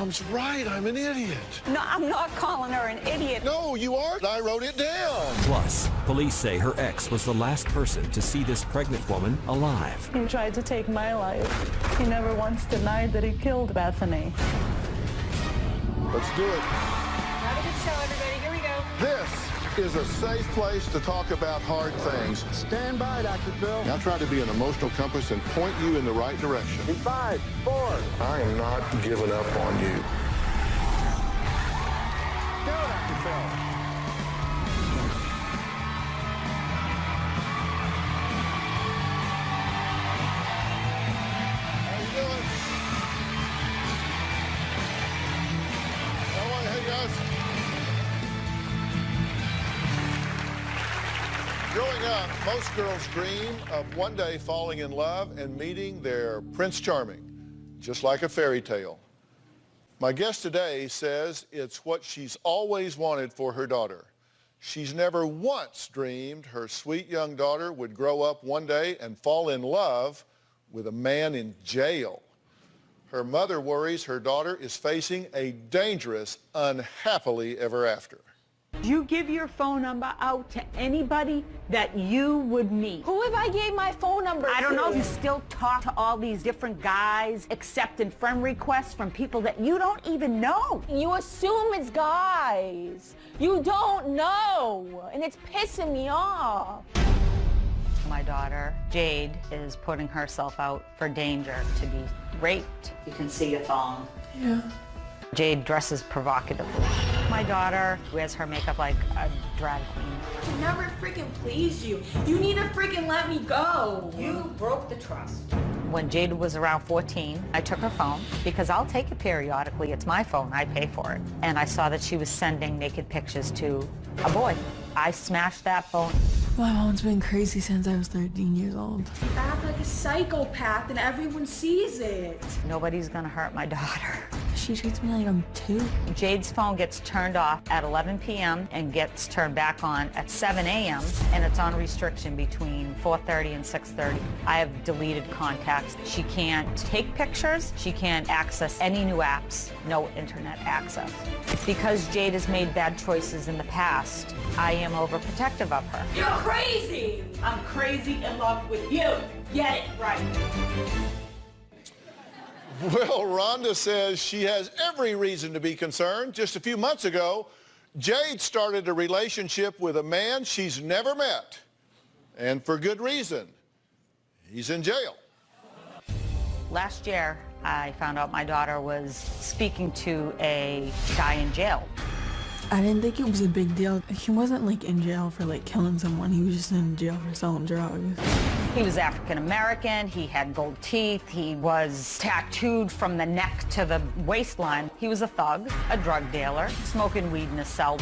Mom's right. I'm an idiot. No, I'm not calling her an idiot. No, you aren't. I wrote it down. Plus, police say her ex was the last person to see this pregnant woman alive. He tried to take my life. He never once denied that he killed Bethany. Let's do it. Have a good show, everybody. Here we go. This is a safe place to talk about hard things. Stand by, Dr. Phil. I'll try to be an emotional compass and point you in the right direction. In 5, 4. I am not giving up on you. Go, Dr. Phil. How you doing? All right, hey guys. Growing up, most girls dream of one day falling in love and meeting their Prince Charming, just like a fairy tale. My guest today says it's what she's always wanted for her daughter. She's never once dreamed her sweet young daughter would grow up one day and fall in love with a man in jail. Her mother worries her daughter is facing a dangerous, unhappily ever after. You give your phone number out to anybody that you would meet. Who have I gave my phone number I don't to? know. You still talk to all these different guys, accepting friend requests from people that you don't even know. You assume it's guys. You don't know, and it's pissing me off. My daughter, Jade, is putting herself out for danger to be raped. You can see your phone. Yeah. Jade dresses provocatively. My daughter wears her makeup like a drag queen. I never freaking pleased you. You need to freaking let me go. You broke the trust. When Jade was around 14, I took her phone because I'll take it periodically. It's my phone. I pay for it. And I saw that she was sending naked pictures to a boy. I smashed that phone. My mom's been crazy since I was 13 years old. I act like a psychopath and everyone sees it. Nobody's gonna hurt my daughter. She treats me like I'm 2. Jade's phone gets turned off at 11 p.m. and gets turned back on at 7 a.m. and it's on restriction between 4:30 and 6:30. I have deleted contacts. She can't take pictures. She can't access any new apps. No internet access. Because Jade has made bad choices in the past, I am overprotective of her. You're crazy. I'm crazy in love with you. Get it right. Well, Rhonda says she has every reason to be concerned. Just a few months ago, Jade started a relationship with a man she's never met, and for good reason. He's in jail. Last year, I found out my daughter was speaking to a guy in jail. I didn't think it was a big deal. He wasn't like in jail for like killing someone. He was just in jail for selling drugs. He was African American, he had gold teeth, he was tattooed from the neck to the waistline. He was a thug, a drug dealer, smoking weed in his cell.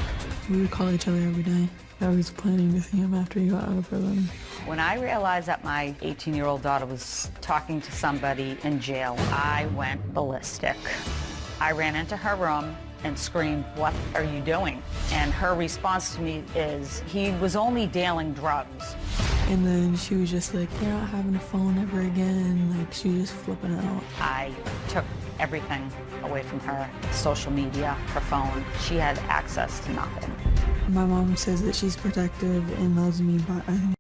We would call each other every day. I was planning to see him after he got out of prison. When I realized that my 18-year-old daughter was talking to somebody in jail, I went ballistic. I ran into her room and screamed, "What are you doing?" And her response to me is, he was only dealing drugs. And then she was just like, "You're not having a phone ever again." Like, she was just flipping out. I took everything away from her, social media, her phone. She had access to nothing. My mom says that she's protective and loves me, but I think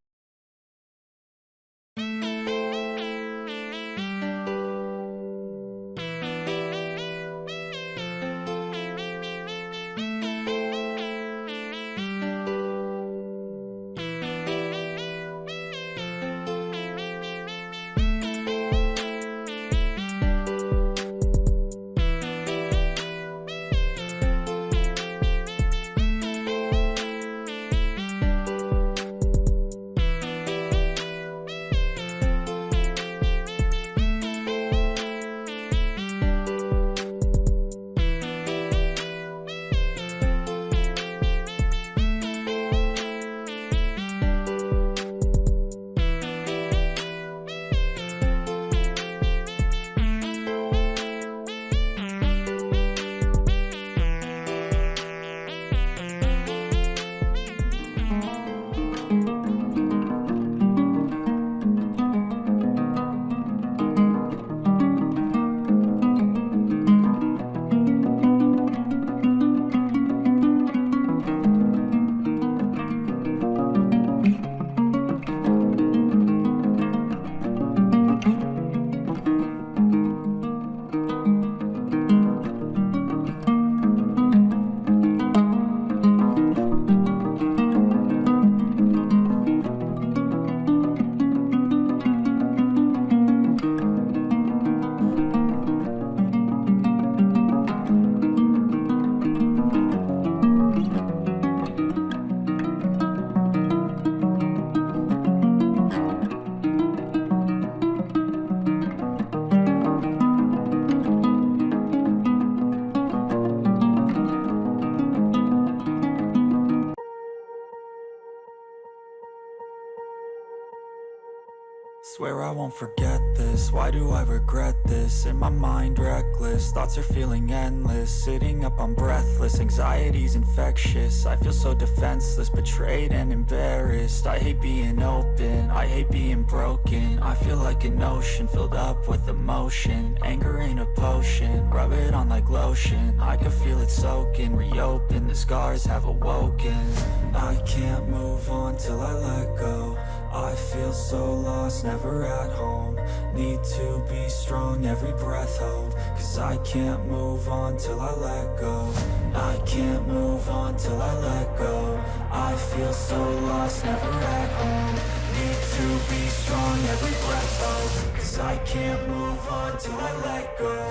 Swear I won't forget this, why do I regret this? In my mind reckless, thoughts are feeling endless. Sitting up, I'm breathless, anxiety's infectious. I feel so defenseless, betrayed and embarrassed. I hate being open, I hate being broken. I feel like an ocean filled up with emotion. Anger ain't a potion, rub it on like lotion. I can feel it soaking, reopen, the scars have awoken. I can't move on till I let go. I feel so lost, never at home. Need to be strong, every breath hold. Cause I can't move on till I let go. I can't move on till I let go. I feel so lost, never at home. Need to be strong, every breath hold. Cause I can't move on till I let go.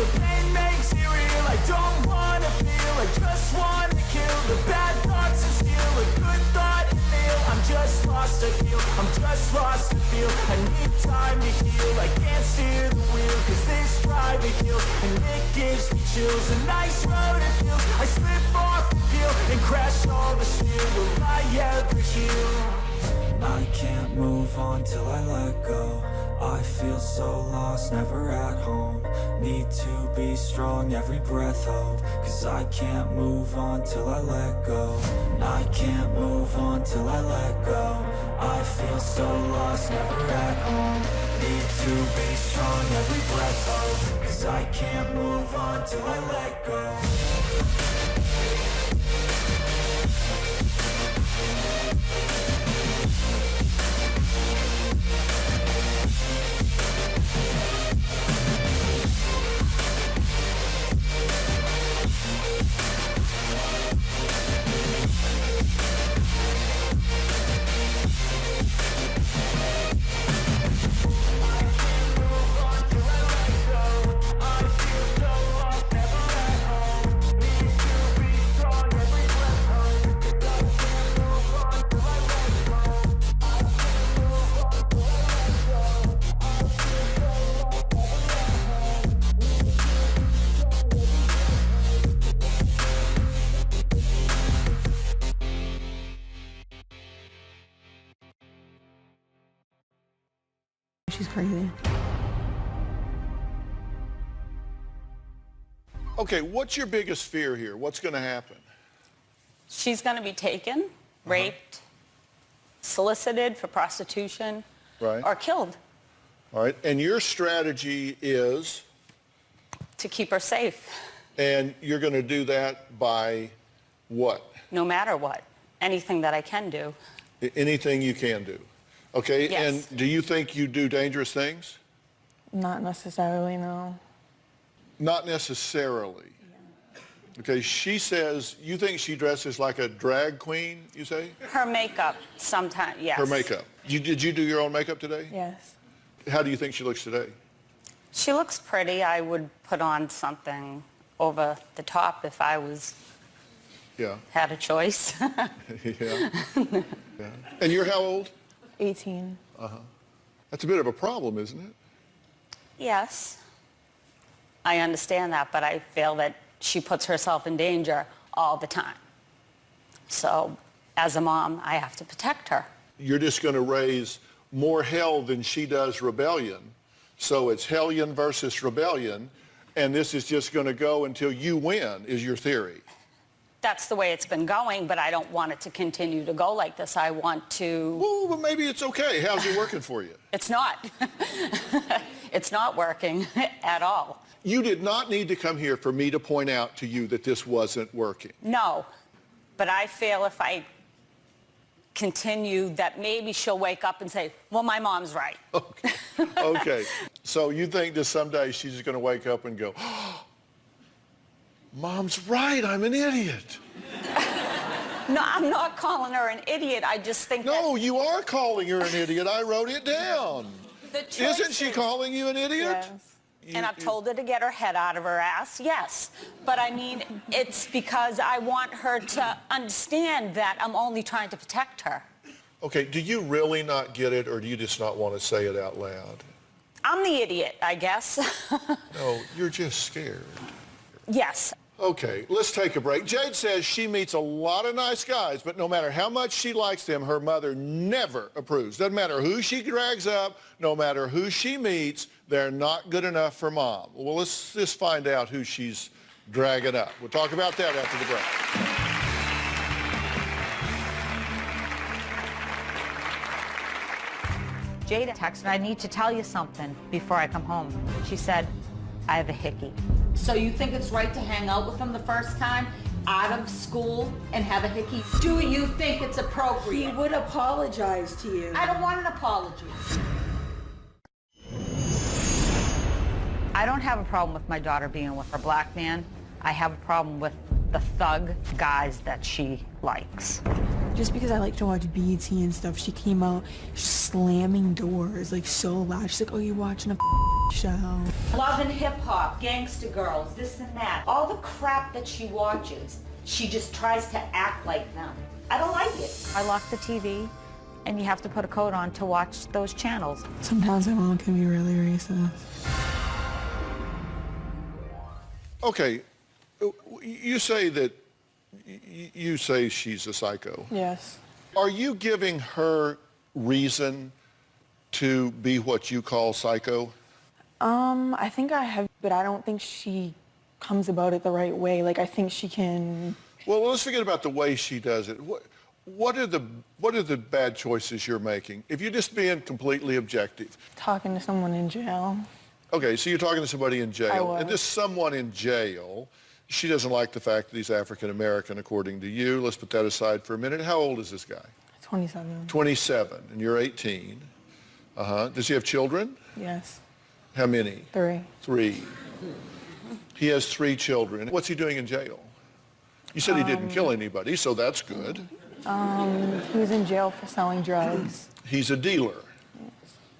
The pain makes it real, I don't wanna feel, I just wanna kill the bad thoughts and steal a good thought and feel. I'm just lost to feel, I'm just lost to feel. I need time to heal, I can't steer the wheel, cause this drive me kills, and it gives me chills. A nice road it feels, I slip off the peel and crash all the steel. Will I ever heal? I can't move on till I let go. I feel so lost, never at home. Need to be strong, every breath hold. Cause I can't move on till I let go. I can't move on till I let go. I feel so lost, never at home. Need to be strong, every breath hold. Cause I can't move on till I let go. She's crazy. Okay, what's your biggest fear here? What's going to happen? She's going to be taken, raped, solicited for prostitution, Right. or killed All right, and your strategy is? to keep her safe, And you're going to do that by what? no matter what. Anything that I can do. Anything you can do. Okay, Yes. and do you think you do dangerous things? Not necessarily, no. Not necessarily. Okay, she says, you think she dresses like a drag queen, you say? Her makeup, sometimes, yes. Her makeup. Did you do your own makeup today? Yes. How do you think she looks today? She looks pretty. I would put on something over the top if I Yeah. had a choice. Yeah. Yeah. And you're how old? 18. That's a bit of a problem, isn't it? Yes, I understand that, but I feel that she puts herself in danger all the time. So, as a mom, I have to protect her. You're just going to raise more hell than she does rebellion. So it's hellion versus rebellion, and this is just going to go until you win, is your theory. That's the way it's been going, but I don't want it to continue to go like this. I want to... Well, but maybe it's okay. How's it working for you? It's not. It's not working at all. You did not need to come here for me to point out to you that this wasn't working. No, but I feel if I continue that maybe she'll wake up and say, well, my mom's right. Okay. Okay. So you think that someday she's just going to wake up and go, oh, Mom's right, I'm an idiot. No, I'm not calling her an idiot. I just think No, you are calling her an idiot. I wrote it down. the choices... Isn't she calling you an idiot? Yes. And I've told her to get her head out of her ass, yes. But I mean, it's because I want her to understand that I'm only trying to protect her. Okay, do you really not get it, or do you just not want to say it out loud? I'm the idiot, I guess. No, you're just scared. Yes. Okay, let's take a break. Jade says she meets a lot of nice guys, but no matter how much she likes them, her mother never approves. Doesn't matter who she drags up, no matter who she meets, they're not good enough for mom. Well, let's just find out who she's dragging up. We'll talk about that after the break. Jada texted, I need to tell you something before I come home. She said, I have a hickey. So you think it's right to hang out with him the first time out of school and have a hickey? Do you think it's appropriate? He would apologize to you. I don't want an apology. I don't have a problem with my daughter being with a black man. I have a problem with the thug guys that she likes. Just because I like to watch BET and stuff, she came out slamming doors like so loud. She's like, oh, you watching a show? Love and hip hop, gangster girls, this and that. All the crap that she watches, she just tries to act like them. I don't like it. I lock the TV, and you have to put a coat on to watch those channels. Sometimes my mom can be really racist. Okay, you say she's a psycho. Yes. Are you giving her reason to be what you call psycho? I think I have, but I don't think she comes about it the right way. Like, I think she can... Well, let's forget about the way she does it. What are the bad choices you're making? If you're just being completely objective. Talking to someone in jail. Okay, so you're talking to somebody in jail. I was. And this someone in jail, she doesn't like the fact that he's African-American, according to you. Let's put that aside for a minute. How old is this guy? 27. 27, and you're 18. Does he have children? Yes. How many? 3. 3. He has 3 children. What's he doing in jail? You said he didn't kill anybody, so that's good. He was in jail for selling drugs. He's a dealer. Yes.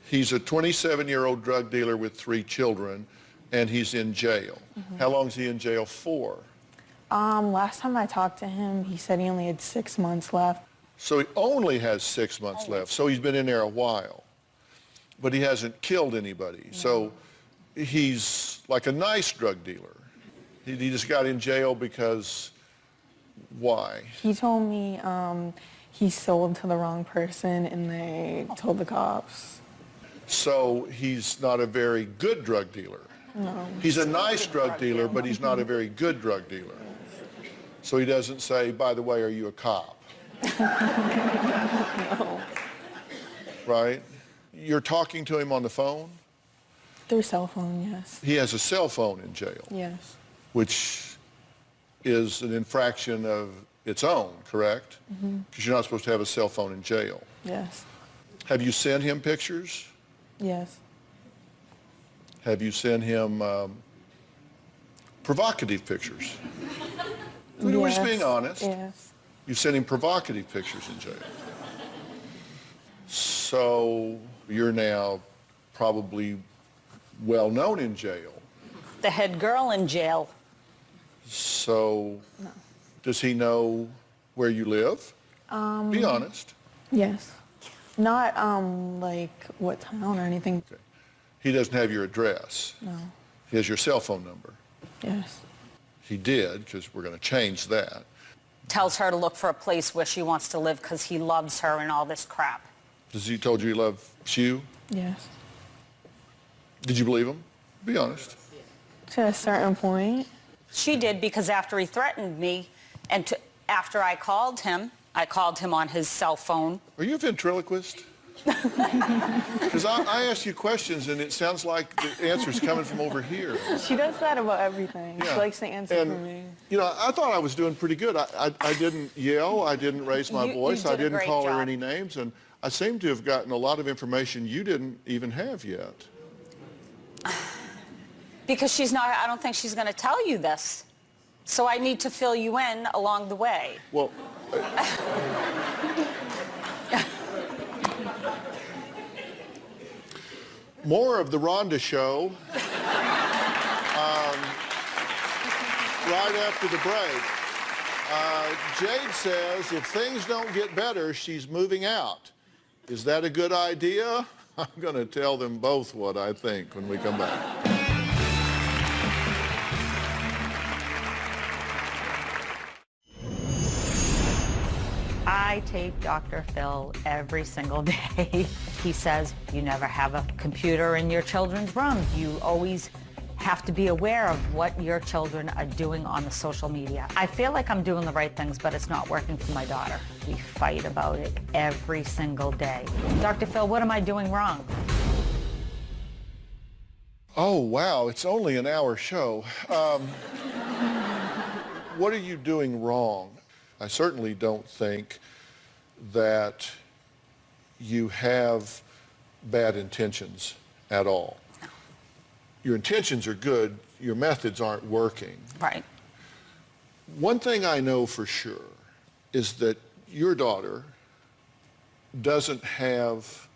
He's a 27-year-old drug dealer with 3 children, and he's in jail. How long is he in jail for? Last time I talked to him, he said he only had 6 months left. So he only has 6 months left. So he's been in there a while. But he hasn't killed anybody. No. So he's like a nice drug dealer. He just got in jail because, why? He told me he sold to the wrong person and they told the cops. So he's not a very good drug dealer. No. He's a nice drug dealer, but he's not a very good drug dealer. So he doesn't say, by the way, are you a cop? No. Right? You're talking to him on the phone? Through cell phone, yes. He has a cell phone in jail. Yes. Which is an infraction of its own, correct? Because you're not supposed to have a cell phone in jail. Yes. Have you sent him pictures? Yes. Have you sent him provocative pictures? We're just being honest. Yes. You sent him provocative pictures in jail. So you're now probably well known in jail. The head girl in jail. So does he know where you live? Be honest. Yes. Not like what town or anything. Okay. He doesn't have your address. No. He has your cell phone number. Yes. He did, because we're going to change that. Tells her to look for a place where she wants to live because he loves her and all this crap. Has he told you he loves you? Yes. Did you believe him? Be honest. To a certain point. She did, because after he threatened me and after I called him on his cell phone. Are you a ventriloquist? Because I ask you questions and it sounds like the answer's coming from over here. She does that about everything. Yeah. She likes to answer for me. You know, I thought I was doing pretty good. I didn't yell. I didn't raise my voice. I didn't call her any names. And I seem to have gotten a lot of information you didn't even have yet. Because I don't think she's going to tell you this. So I need to fill you in along the way. Well, more of the Rhonda Show right after the break. Jade says if things don't get better, she's moving out. Is that a good idea? I'm going to tell them both what I think when we come back. I tape Dr. Phil every single day. He says you never have a computer in your children's room. You always have to be aware of what your children are doing on the social media. I feel like I'm doing the right things, but it's not working for my daughter. We fight about it every single day. Dr. Phil, what am I doing wrong? Oh, wow, it's only an hour show. What are you doing wrong? I certainly don't think that you have bad intentions at all. Your intentions are good, your methods aren't working. Right. One thing I know for sure is that your daughter doesn't have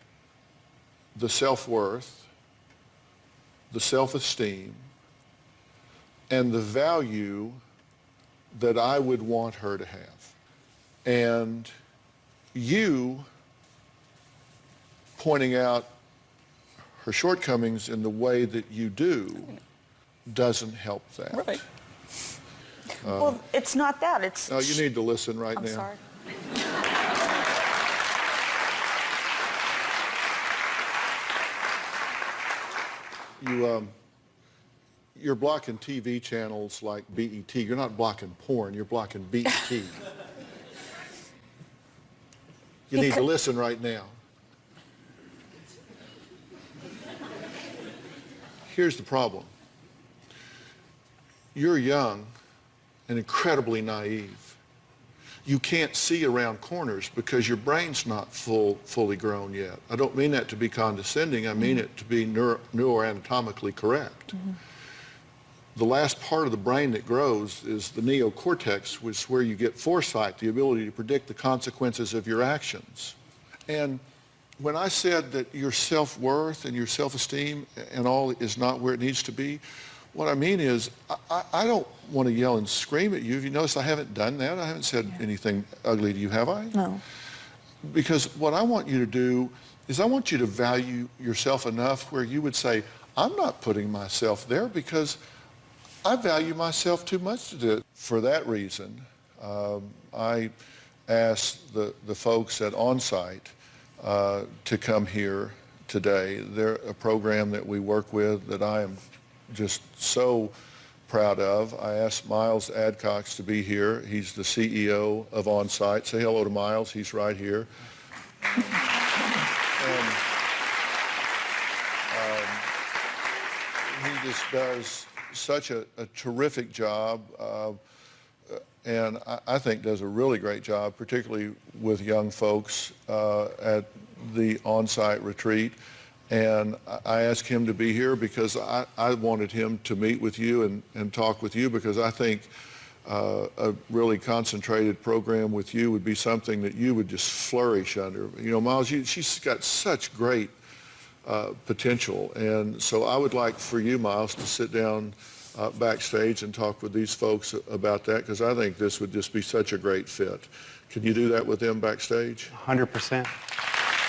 the self-worth, the self-esteem, and the value that I would want her to have. And you pointing out her shortcomings in the way that you do doesn't help that. Right. Well, it's not that. It's... No, you need to listen right now. I'm sorry. You're blocking TV channels like BET. You're not blocking porn, you're blocking BET. You need to listen right now. Here's the problem. You're young and incredibly naive. You can't see around corners because your brain's not fully grown yet. I don't mean that to be condescending. I mean it to be neuroanatomically correct. Mm-hmm. The last part of the brain that grows is the neocortex, which is where you get foresight, the ability to predict the consequences of your actions. And when I said that your self-worth and your self-esteem and all is not where it needs to be, what I mean is I don't want to yell and scream at you. If you notice, I haven't done that. I haven't said anything ugly to you, have I? No. Because what I want you to do is I want you to value yourself enough where you would say, I'm not putting myself there because I value myself too much to do it. For that reason, I asked the folks at OnSite to come here today. They're a program that we work with that I am just so proud of. I asked Miles Adcox to be here. He's the CEO of OnSite. Say hello to Miles. He's right here. And he just does such a terrific job, and I think does a really great job, particularly with young folks at the OnSite retreat. And I asked him to be here because I wanted him to meet with you and talk with you, because I think a really concentrated program with you would be something that you would just flourish under. You know, Miles, she's got such great potential. And so I would like for you, Miles, to sit down backstage and talk with these folks about that, because I think this would just be such a great fit. Can you do that with them backstage? 100%.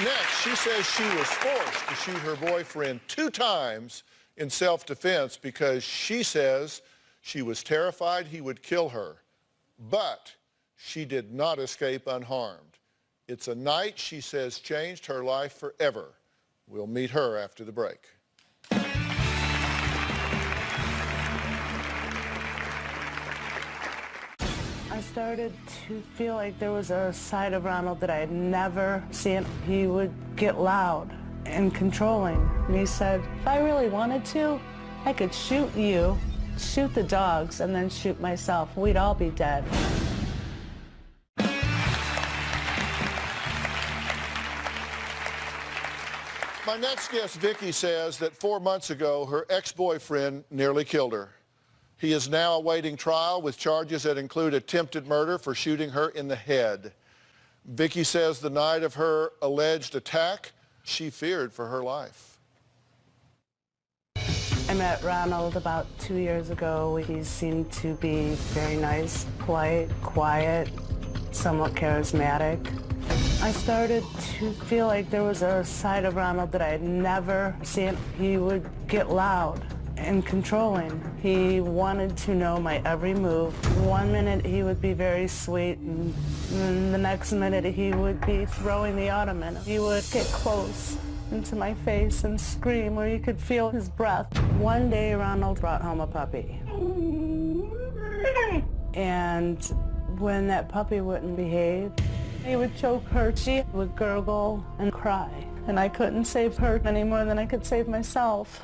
Next, she says she was forced to shoot her boyfriend 2 times in self-defense because she says she was terrified he would kill her. But she did not escape unharmed. It's a night she says changed her life forever. We'll meet her after the break. I started to feel like there was a side of Ronald that I had never seen. He would get loud and controlling. And he said, if I really wanted to, I could shoot you, shoot the dogs, and then shoot myself. We'd all be dead. My next guest, Vicky, says that 4 months ago, her ex-boyfriend nearly killed her. He is now awaiting trial with charges that include attempted murder for shooting her in the head. Vicky says the night of her alleged attack, she feared for her life. And met Ronald about 2 years ago. He seemed to be very nice, polite, quiet, somewhat charismatic. I started to feel like there was a side of Ronald that I had never seen. He would get loud and controlling. He wanted to know my every move. One minute he would be very sweet, and then the next minute he would be throwing the ottoman. He would get close into my face and scream where you could feel his breath. One day Ronald brought home a puppy. And when that puppy wouldn't behave, he would choke her. She would gurgle and cry. And I couldn't save her any more than I could save myself.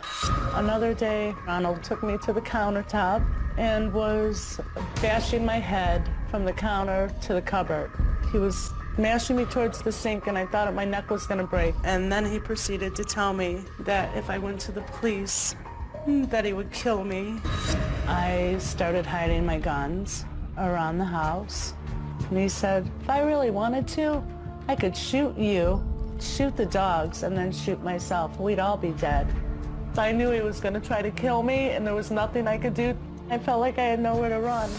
Another day, Ronald took me to the countertop and was bashing my head from the counter to the cupboard. He was mashing me towards the sink, and I thought my neck was going to break. And then he proceeded to tell me that if I went to the police, that he would kill me. I started hiding my guns around the house. And he said, if I really wanted to, I could shoot you, shoot the dogs, and then shoot myself. We'd all be dead. I knew he was going to try to kill me, and there was nothing I could do. I felt like I had nowhere to run.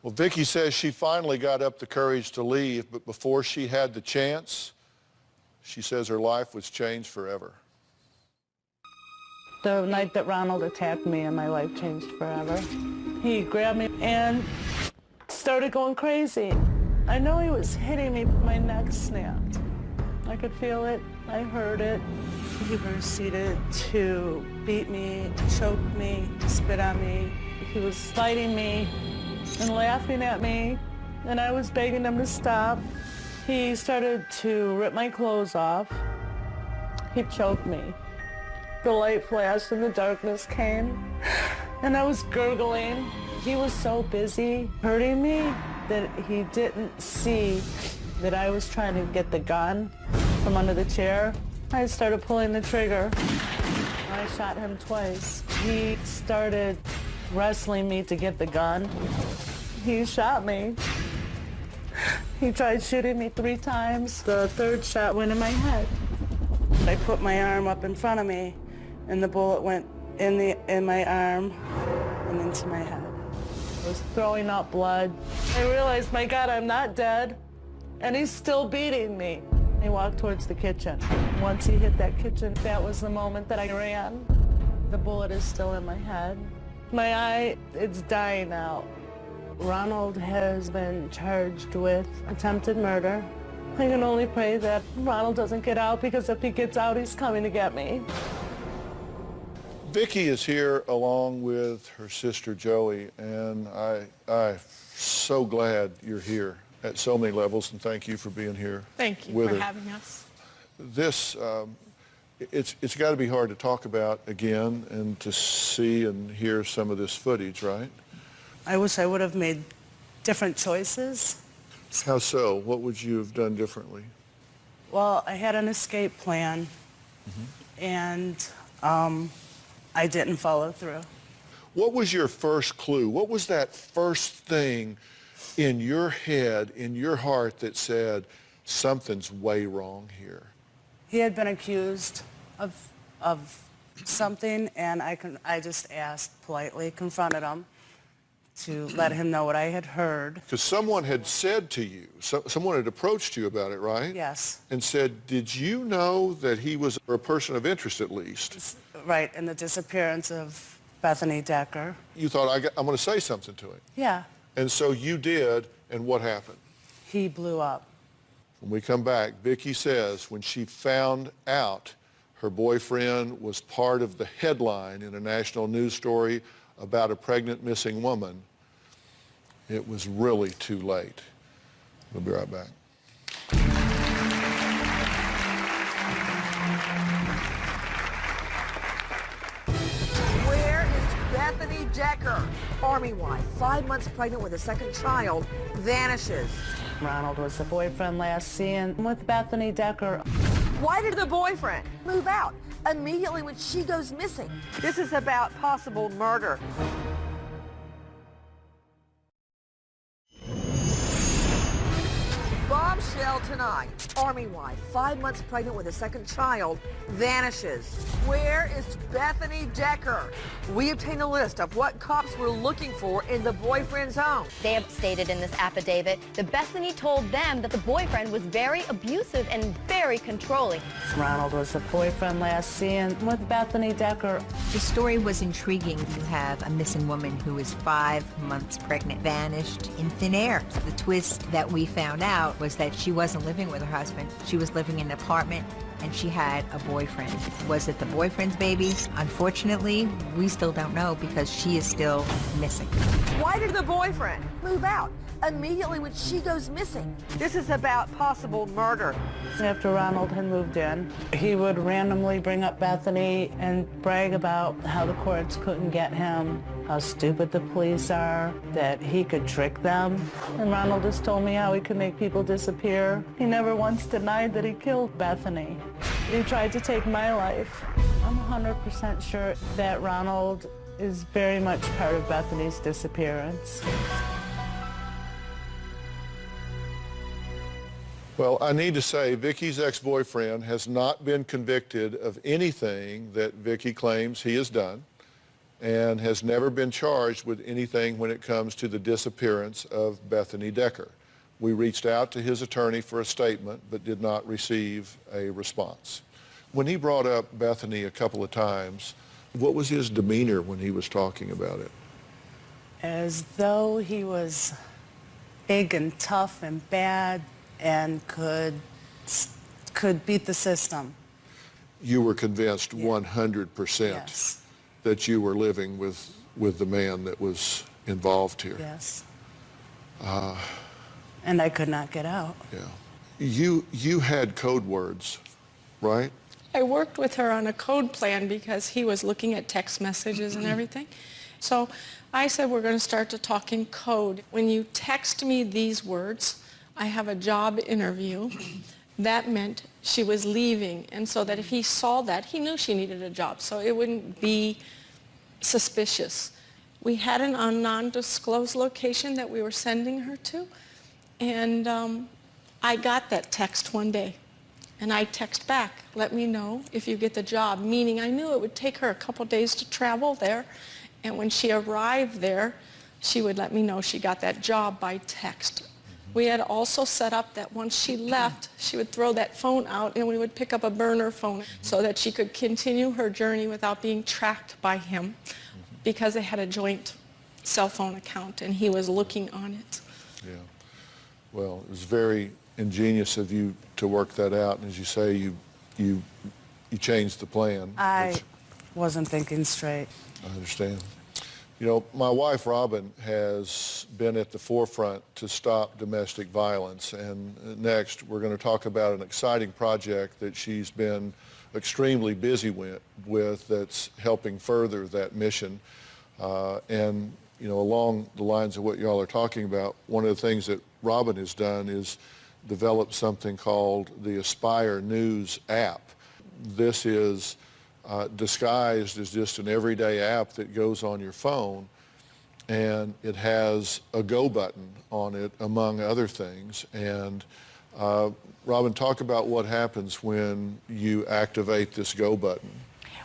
Well, Vicki says she finally got up the courage to leave, but before she had the chance, she says her life was changed forever. The night that Ronald attacked me and my life changed forever. He grabbed me and started going crazy. I know he was hitting me, my neck snapped. I could feel it, I heard it. He proceeded to beat me, choke me, spit on me. He was fighting me and laughing at me, and I was begging him to stop. He started to rip my clothes off. He choked me. The light flashed and the darkness came, and I was gurgling. He was so busy hurting me that he didn't see that I was trying to get the gun from under the chair. I started pulling the trigger. I shot him twice. He started wrestling me to get the gun. He shot me. He tried shooting me 3 times. The third shot went in my head. I put my arm up in front of me, and the bullet went in my arm and into my head. I was throwing up blood. I realized, my God, I'm not dead, and he's still beating me. He walked towards the kitchen. Once he hit that kitchen, that was the moment that I ran. The bullet is still in my head. My eye, it's dying out. Ronald has been charged with attempted murder. I can only pray that Ronald doesn't get out, because if he gets out, he's coming to get me. Vicki is here along with her sister Joey, and I'm so glad you're here at so many levels, and thank you for being here. Thank you with for her. having us. This, it's got to be hard to talk about again and to see and hear some of this footage, right? I wish I would have made different choices. How so? What would you have done differently? Well, I had an escape plan, and I didn't follow through. What was your first clue? What was that first thing in your head, in your heart, that said, something's way wrong here? He had been accused of something, and I just asked politely, confronted him to let him know what I had heard. Because someone had said to you, someone had approached you about it, right? Yes. And said, did you know that he was a person of interest at least? Right, and the disappearance of Bethany Decker. You thought, I'm going to say something to him. Yeah. And so you did, and what happened? He blew up. When we come back, Vicki says when she found out her boyfriend was part of the headline in a national news story about a pregnant missing woman, it was really too late. We'll be right back. Where is Bethany Decker? Army wife, 5 months pregnant with a second child, vanishes. Ronald was the boyfriend last seen with Bethany Decker. Why did the boyfriend move out immediately when she goes missing? This is about possible murder. Bombshell Bell tonight. Army wife, 5 months pregnant with a second child, vanishes. Where is Bethany Decker? We obtained a list of what cops were looking for in the boyfriend's home. They have stated in this affidavit that Bethany told them that the boyfriend was very abusive and very controlling. Ronald was the boyfriend last seen with Bethany Decker. The story was intriguing. You have a missing woman who is 5 months pregnant, vanished in thin air. The twist that we found out was that she wasn't living with her husband. She was living in an apartment, and she had a boyfriend. Was it the boyfriend's baby? Unfortunately, we still don't know because she is still missing. Why did the boyfriend move out immediately when she goes missing? This is about possible murder. After Ronald had moved in, he would randomly bring up Bethany and brag about how the courts couldn't get him, how stupid the police are, that he could trick them. And Ronald just told me how he could make people disappear. He never once denied that he killed Bethany. He tried to take my life. I'm 100% sure that Ronald is very much part of Bethany's disappearance. Well, I need to say Vicky's ex-boyfriend has not been convicted of anything that Vicky claims he has done and has never been charged with anything when it comes to the disappearance of Bethany Decker. We reached out to his attorney for a statement but did not receive a response. When he brought up Bethany a couple of times, what was his demeanor when he was talking about it? As though he was big and tough and bad and could beat the system. You were convinced 100% Yes. that you were living with the man that was involved here. Yes. And I could not get out. Yeah. You had code words, right? I worked with her on a code plan because he was looking at text messages and everything. So I said, we're going to start to talk in code. When you text me these words, I have a job interview. That meant she was leaving. And so that if he saw that, he knew she needed a job. So it wouldn't be suspicious. We had an non-disclosed location that we were sending her to. And I got that text one day. And I text back, let me know if you get the job, meaning I knew it would take her a couple days to travel there. And when she arrived there, she would let me know she got that job by text. We had also set up that once she left, she would throw that phone out and we would pick up a burner phone so that she could continue her journey without being tracked by him because they had a joint cell phone account and he was looking on it. Yeah. Well, it was very ingenious of you to work that out. And as you say, you changed the plan. I wasn't thinking straight. I understand. You know, my wife, Robin, has been at the forefront to stop domestic violence. And next, we're going to talk about an exciting project that she's been extremely busy with that's helping further that mission. And, you know, along the lines of what y'all are talking about, one of the things that Robin has done is develop something called the Aspire News app. This is disguised as just an everyday app that goes on your phone, and it has a go button on it, among other things. And Robin, talk about what happens when you activate this go button.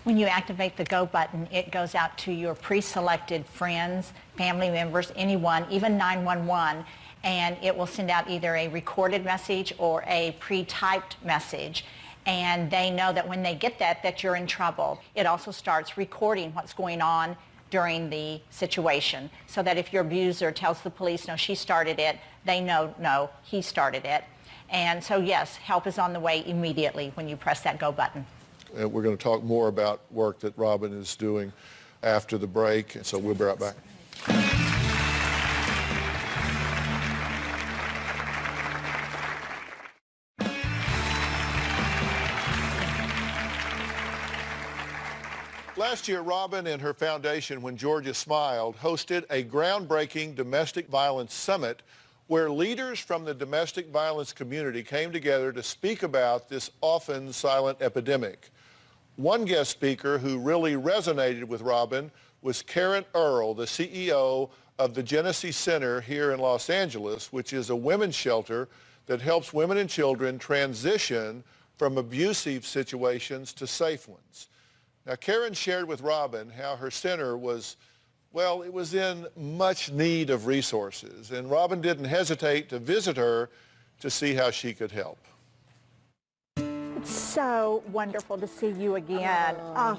When you activate the go button, it goes out to your pre-selected friends, family members, anyone, even 911, and it will send out either a recorded message or a pre-typed message. And they know that when they get that you're in trouble. It also starts recording what's going on during the situation so that if your abuser tells the police, no, she started it, they know, no, he started it. And so, yes, help is on the way immediately when you press that go button. And we're going to talk more about work that Robin is doing after the break, and so we'll be right back. Last year, Robin and her foundation, When Georgia Smiled, hosted a groundbreaking domestic violence summit where leaders from the domestic violence community came together to speak about this often silent epidemic. One guest speaker who really resonated with Robin was Karen Earl, the CEO of the Genesee Center here in Los Angeles, which is a women's shelter that helps women and children transition from abusive situations to safe ones. Now, Karen shared with Robin how her center was, well, it was in much need of resources, and Robin didn't hesitate to visit her to see how she could help. It's so wonderful to see you again. Oh,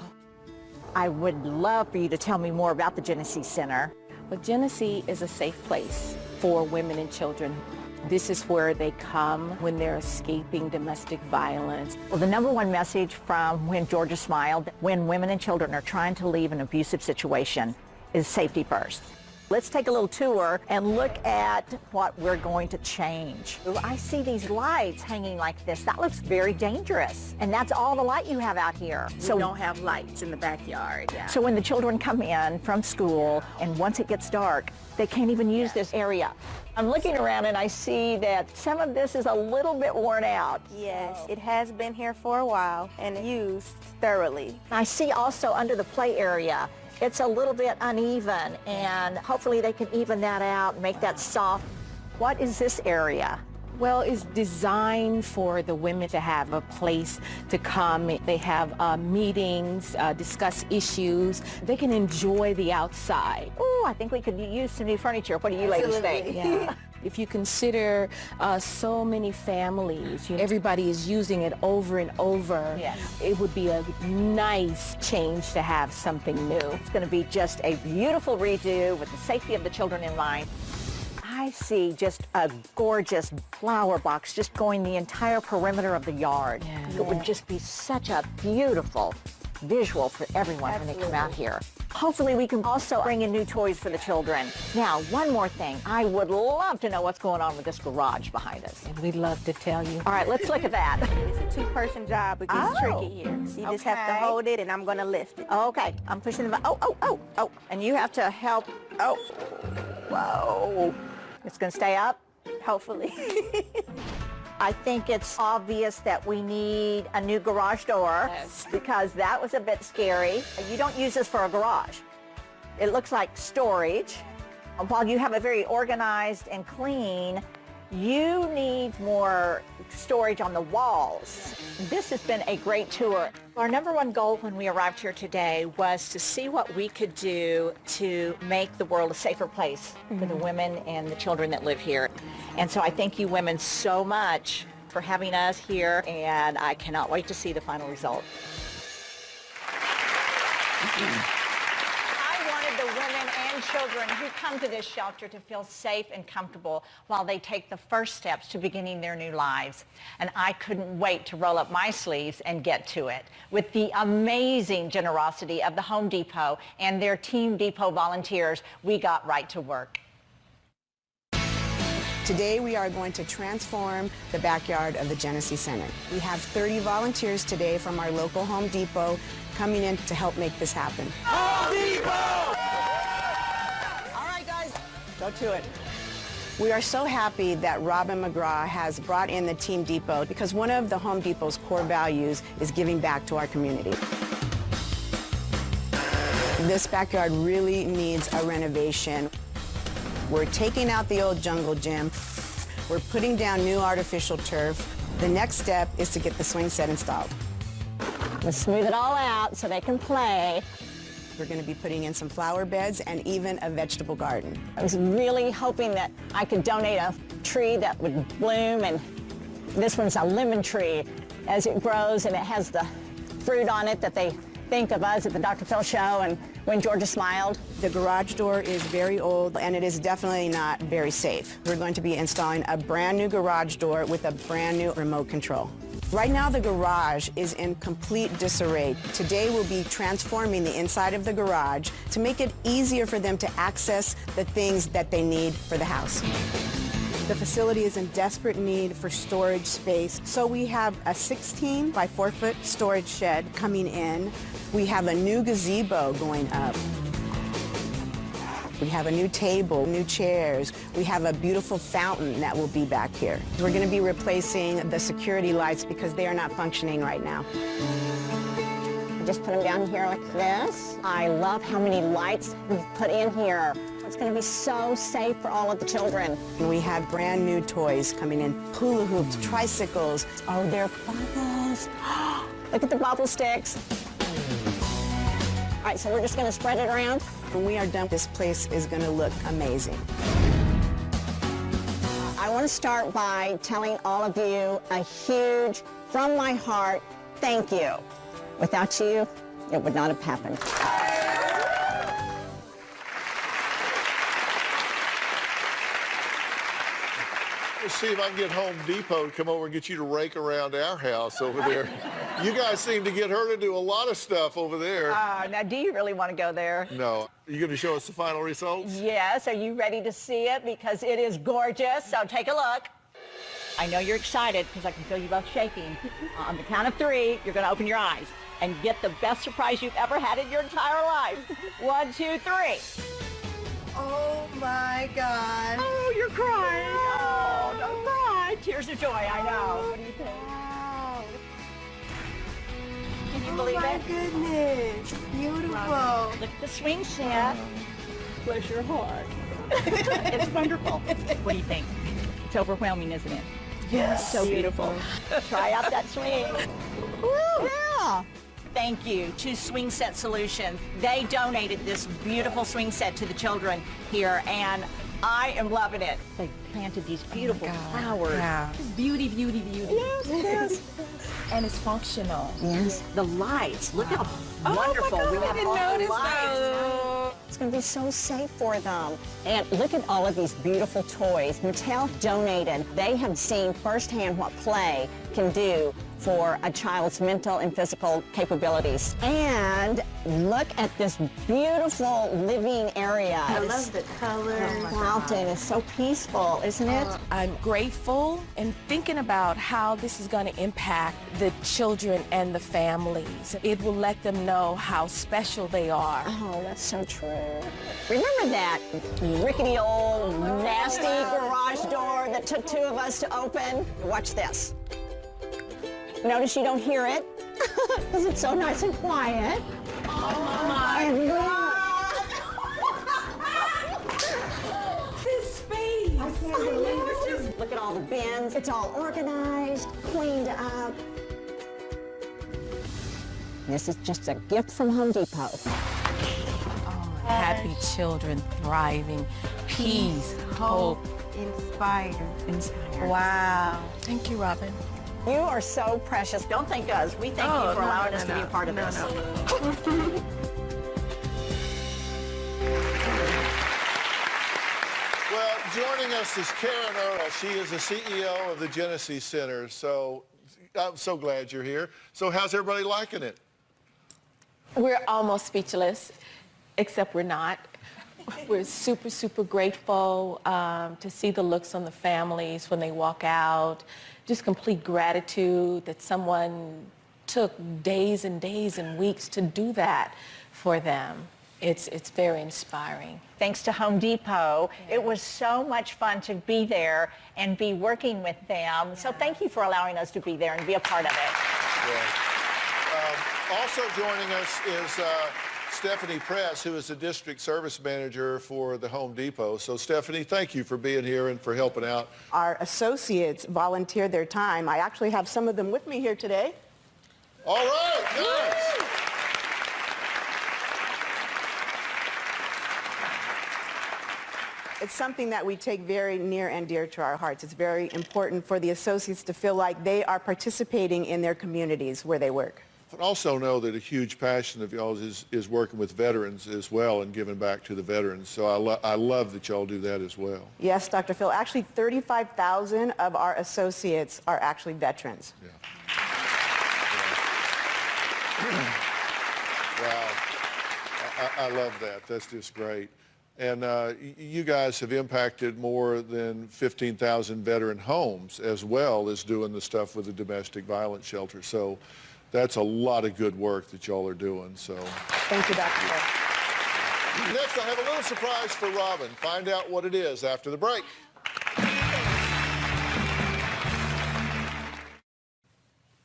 I would love for you to tell me more about the Genesee Center. Well, Genesee is a safe place for women and children. This is where they come when they're escaping domestic violence. Well, the number one message from When Georgia Smiled, when women and children are trying to leave an abusive situation, is safety first. Let's take a little tour and look at what we're going to change. I see these lights hanging like this. That looks very dangerous. And that's all the light you have out here. So we don't have lights in the backyard. Yeah. So when the children come in from school and once it gets dark, they can't even use this area. I'm looking around and I see that some of this is a little bit worn out. Yes, it has been here for a while and used thoroughly. I see also under the play area, it's a little bit uneven, and hopefully they can even that out, make that soft. What is this area? Well, it's designed for the women to have a place to come. They have meetings, discuss issues. They can enjoy the outside. Oh, I think we could use some new furniture. What do you ladies think? Yeah. If you consider so many families, everybody is using it over and over, yes, it would be a nice change to have something new. It's going to be just a beautiful redo with the safety of the children in mind. I see just a gorgeous flower box just going the entire perimeter of the yard. Yeah. It would just be such a beautiful visual for everyone when they come out here. Hopefully we can also bring in new toys for the children. Now, one more thing. I would love to know what's going on with this garage behind us. And we'd love to tell you. All right, let's look at that. It's a two-person job. It gets tricky here. So you just have to hold it, and I'm going to lift it. Okay, I'm pushing the button. Oh. And you have to help. Oh, whoa. It's going to stay up? Hopefully. I think it's obvious that we need a new garage door, yes, because that was a bit scary. You don't use this for a garage. It looks like storage. While you have it very organized and clean, you need more storage on the walls. This has been a great tour. Our number one goal when we arrived here today was to see what we could do to make the world a safer place for the women and the children that live here. And so I thank you women so much for having us here, and I cannot wait to see the final result. The women and children who come to this shelter to feel safe and comfortable while they take the first steps to beginning their new lives. And I couldn't wait to roll up my sleeves and get to it. With the amazing generosity of the Home Depot and their Team Depot volunteers, we got right to work. Today we are going to transform the backyard of the Genesee Center. We have 30 volunteers today from our local Home Depot coming in to help make this happen. Home Depot! All right, guys, go to it. We are so happy that Robin McGraw has brought in the Team Depot because one of the Home Depot's core values is giving back to our community. This backyard really needs a renovation. We're taking out the old jungle gym. We're putting down new artificial turf. The next step is to get the swing set installed. Let's smooth it all out so they can play. We're going to be putting in some flower beds and even a vegetable garden. I was really hoping that I could donate a tree that would bloom, and this one's a lemon tree. As it grows and it has the fruit on it that they think of us at the Dr. Phil Show and When Georgia Smiled. The garage door is very old and it is definitely not very safe. We're going to be installing a brand new garage door with a brand new remote control. Right now the garage is in complete disarray. Today we'll be transforming the inside of the garage to make it easier for them to access the things that they need for the house. The facility is in desperate need for storage space, so we have a 16 by 4 foot storage shed coming in. We have a new gazebo going up. We have a new table, new chairs. We have a beautiful fountain that will be back here. We're going to be replacing the security lights because they are not functioning right now. Just put them down here like this. I love how many lights we've put in here. It's going to be so safe for all of the children. We have brand new toys coming in, hula hoops, tricycles. Oh, they're bubbles. Look at the bubble sticks. All right, so we're just going to spread it around. When we are done, this place is going to look amazing. I want to start by telling all of you a huge, from my heart, thank you. Without you, it would not have happened. Let's see if I can get Home Depot to come over and get you to rake around our house over there. You guys seem to get her to do a lot of stuff over there. Now, do you really want to go there? No. Are you going to show us the final results? Yes. Are you ready to see it? Because it is gorgeous. So take a look. I know you're excited because I can feel you both shaking. On the count of 3, you're going to open your eyes and get the best surprise you've ever had in your entire life. 1, 2, 3. Oh my God. Oh, you're crying. Oh, don't cry. Tears of joy, I know. What do you think? Can you believe it? Oh my goodness. Beautiful. Look at the swing set. Bless your heart. It's wonderful. What do you think? It's overwhelming, isn't it? Yes. So beautiful. Try out that swing. Woo! Yeah. Thank you to Swing Set Solutions. They donated this beautiful swing set to the children here, and I am loving it. They planted these beautiful flowers. Yeah. It's beauty, beauty, beauty. Yes, yes. And it's functional. Yes. The lights. Look how wonderful. Oh my God, we I have didn't all the notice lights. It's going to be so safe for them. And look at all of these beautiful toys. Mattel donated. They have seen firsthand what play can do for a child's mental and physical capabilities. And look at this beautiful living area. I love the colors. Fountain is so peaceful, isn't it? I'm grateful and thinking about how this is going to impact the children and the families. It will let them know how special they are. Oh, that's so true. Remember that rickety old nasty garage door that took 2 of us to open? Watch this. Notice you don't hear it because it's so nice and quiet. Oh my God. This space. I can't believe it. Look at all the bins. It's all organized, cleaned up. This is just a gift from Home Depot. Happy children, thriving, peace, hope. Inspired. Inspired. Wow. Thank you, Robin. You are so precious. Don't thank us. We thank you for allowing us to be a part of this. Well, joining us is Karen Earl. She is the CEO of the Genesee Center. So I'm so glad you're here. So how's everybody liking it? We're almost speechless, except we're not. We're super, super grateful to see the looks on the families when they walk out. Just complete gratitude that someone took days and days and weeks to do that for them. It's very inspiring. Thanks to Home Depot. Yeah. It was so much fun to be there and be working with them. Yeah. So thank you for allowing us to be there and be a part of it. Yeah. Also joining us is Stephanie Press, who is the district service manager for the Home Depot. So Stephanie, thank you for being here and for helping out. Our associates volunteer their time. I actually have some of them with me here today. All right, nice. It's something that we take very near and dear to our hearts. It's very important for the associates to feel like they are participating in their communities where they work. But also know that a huge passion of y'all's is working with veterans as well and giving back to the veterans. So I love that y'all do that as well. Yes, Dr. Phil. Actually, 35,000 of our associates are actually veterans. Yeah. Wow. I love that. That's just great. And you guys have impacted more than 15,000 veteran homes as well as doing the stuff with the domestic violence shelter. So that's a lot of good work that y'all are doing. So thank you, Dr. Phil. Next, I have a little surprise for Robin. Find out what it is after the break.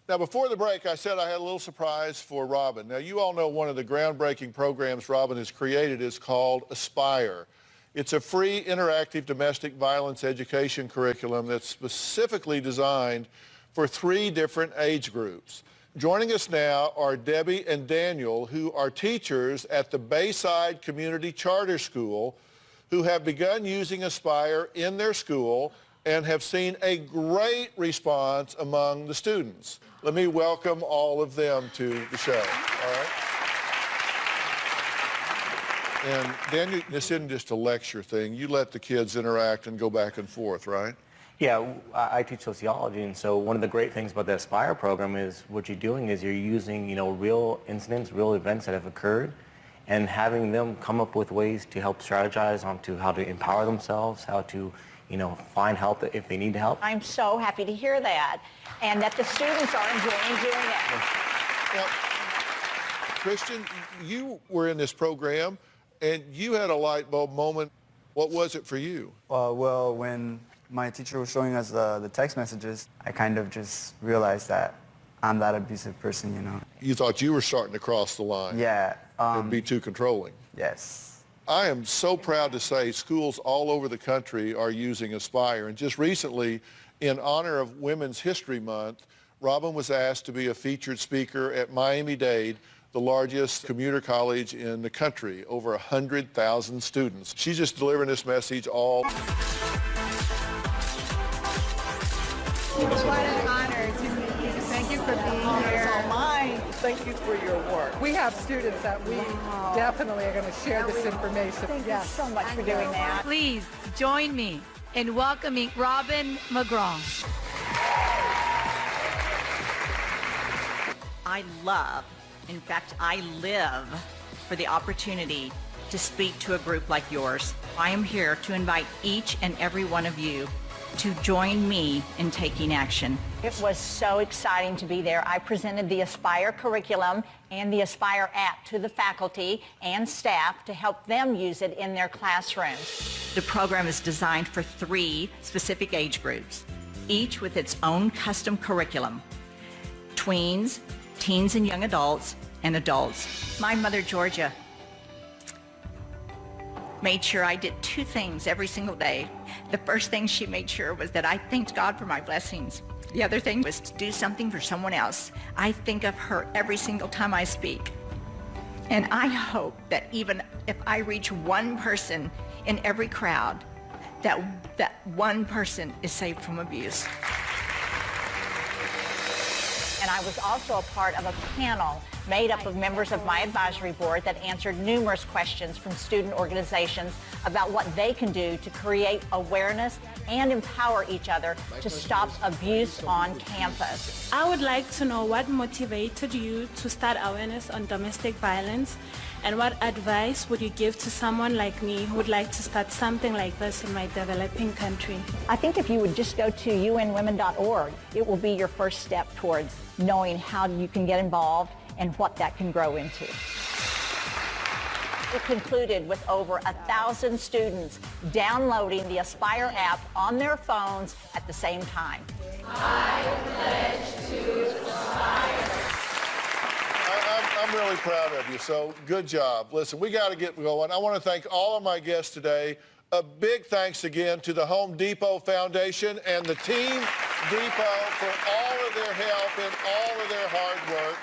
Now, before the break, I said I had a little surprise for Robin. Now, you all know one of the groundbreaking programs Robin has created is called Aspire. It's a free interactive domestic violence education curriculum that's specifically designed for 3 different age groups. Joining us now are Debbie and Daniel, who are teachers at the Bayside Community Charter School, who have begun using Aspire in their school and have seen a great response among the students. Let me welcome all of them to the show, all right? And Daniel, this isn't just a lecture thing. You let the kids interact and go back and forth, right? Yeah, I teach sociology, and so one of the great things about the Aspire program is what you're doing is you're using, real incidents, real events that have occurred, and having them come up with ways to help strategize onto how to empower themselves, how to, find help if they need help. I'm so happy to hear that, and that the students are enjoying doing it. Now, Christian, you were in this program, and you had a light bulb moment. What was it for you? Well, when my teacher was showing us the text messages, I kind of just realized that I'm that abusive person, You thought you were starting to cross the line. Yeah. And be too controlling. Yes. I am so proud to say schools all over the country are using Aspire. And just recently, in honor of Women's History Month, Robin was asked to be a featured speaker at Miami-Dade, the largest commuter college in the country, over 100,000 students. She's just delivering this message all. What an honor to meet you. Thank you for being here. It's all mine. Thank you for your work. We have students that we definitely are going to share this information. Thank you so much for doing that. Please join me in welcoming Robin McGraw. I love, in fact, I live for the opportunity to speak to a group like yours. I am here to invite each and every one of you to join me in taking action. It was so exciting to be there. I presented the Aspire curriculum and the Aspire app to the faculty and staff to help them use it in their classrooms. The program is designed for 3 specific age groups, each with its own custom curriculum: tweens, teens and young adults, and adults. My mother, Georgia, made sure I did 2 things every single day. The first thing she made sure was that I thanked God for my blessings. The other thing was to do something for someone else. I think of her every single time I speak. And I hope that even if I reach one person in every crowd, that one person is saved from abuse. And I was also a part of a panel made up of members of my advisory board that answered numerous questions from student organizations about what they can do to create awareness and empower each other to stop abuse on campus. I would like to know what motivated you to start awareness on domestic violence, and what advice would you give to someone like me who would like to start something like this in my developing country? I think if you would just go to unwomen.org, it will be your first step towards knowing how you can get involved and what that can grow into. It concluded with over 1,000 students downloading the Aspire app on their phones at the same time. I pledge to Aspire. I'm really proud of you, so good job. Listen, we got to get going. I want to thank all of my guests today. A big thanks again to the Home Depot Foundation and the Team Depot for all of their help and all of their hard work.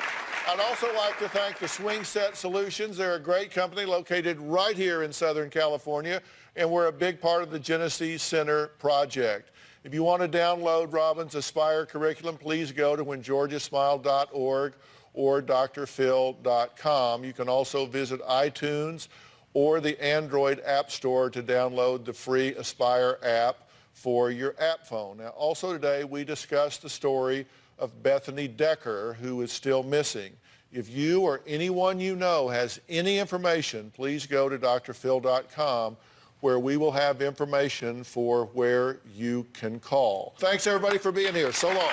I'd also like to thank the Swing Set Solutions. They're a great company located right here in Southern California, and we're a big part of the Genesee Center project. If you want to download Robin's Aspire curriculum, please go to whengeorgiasmiled.org or drphil.com. You can also visit iTunes or the Android App Store to download the free Aspire app for your app phone. Now, also today, we discussed the story of Bethany Decker, who is still missing. If you or anyone you know has any information, please go to drphil.com, where we will have information for where you can call. Thanks, everybody, for being here. So long.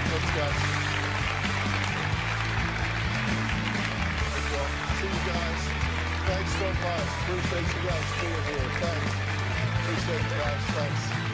Thanks, guys. See you guys. Thanks so much. Appreciate you guys being here. Thanks. Appreciate you guys. Thanks.